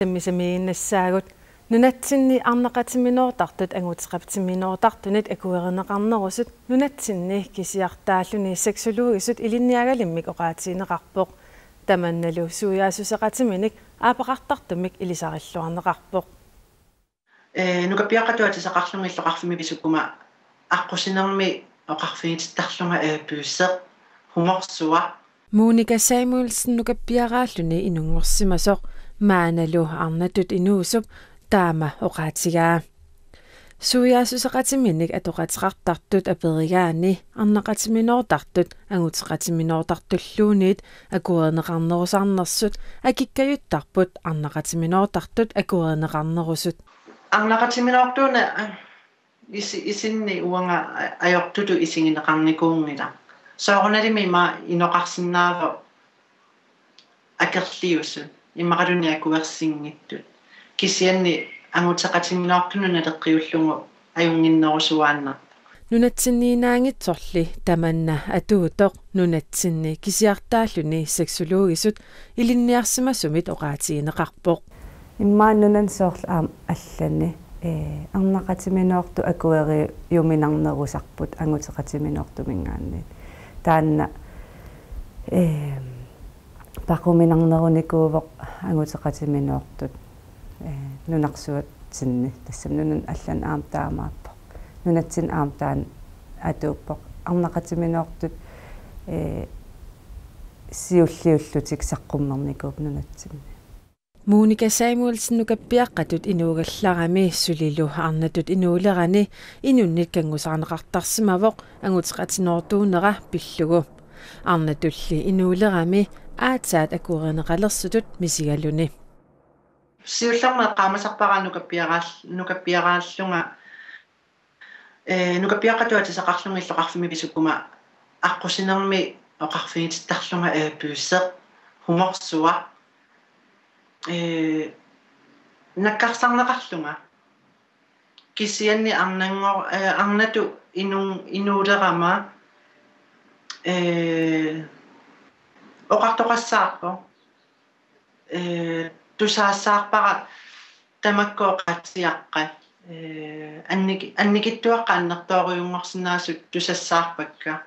Таммисамииннассаагут нунатсинни арнеқатиминуортартут ангутеқаптиминуортартунит акуеринеқарнерусут нунатсинни кисиартааллуни сексулугисут илинниагалиммик оqaатиинеқарпоқ таманналу суяасусеқатиминик аапақартартумик илисариллуарнеқарпоқ нукапиақатуатисақарлунгиллоқарфими писуккума аққусинерми оқарфигититтарлунга аапуусеқ хуморсуа Monika Samuelsen nukappiaraalluni inuнгорсимасоқ maaнаlu arnatut inuusup taama oqaatigaa suyaasuseqatiminik atoqatiqartartut aperigaani arneqatiminortartut angutеqatiminortartulluunit akuerneqarnerusarnersut akikkayuttarput arneqatiminortartut akuerneqarnerusut arneqatiminortuuna isinni uanga ajortutu isingineqarnikuungila soorunalimi inoqarsinnaava akerliusut иммақалуни акуерсингиттут кисианни ангутеқатиминеортунуна теққиуллугу аюнгиннерусуаанна нунатсинниинаангитсорли таманна атуутоқ нунатсинни кисиартааллуни сексологисут илинниарсимасумит оqaатиинеқарпоқ иммааннунан соорл аам аллани арнеқатиминеорту акуери юминарнерусарпут ангутеқатиминеортумингаанни таанна пақуминарнеруникуувоқ ангутеқатиминеортут нунарсуат синни тассам нунан аллан аам таамааппо нунатсин аам таан атууппоқ арнеқатиминеортут сиуллиуллутик саққуммерникууп нунатсинни Monika Samuelsen nukappiaqqatut inuugallarami sullilu arnatut inuulerani inunnit kangusarneqartarsimavoq angutеqatinortuunera pillugu arnatulli inuulerami aataat akuerineqalersutut misigaluni siullarma qaamasarpara nukappiaraallunga nukappiaqqatuatisaqarlungilloqarfimi pisukkuma аққусинерми оқарфигититтарлунга аапуусеқ хуморсуа наккарсарнеқарлунга кисианни арнату инуулерама оқартоқассаарпо тусаассаарпара тамаккооқатсиаққа анникиттуаққа аннертоориунгорсинаасут тусассаарпакка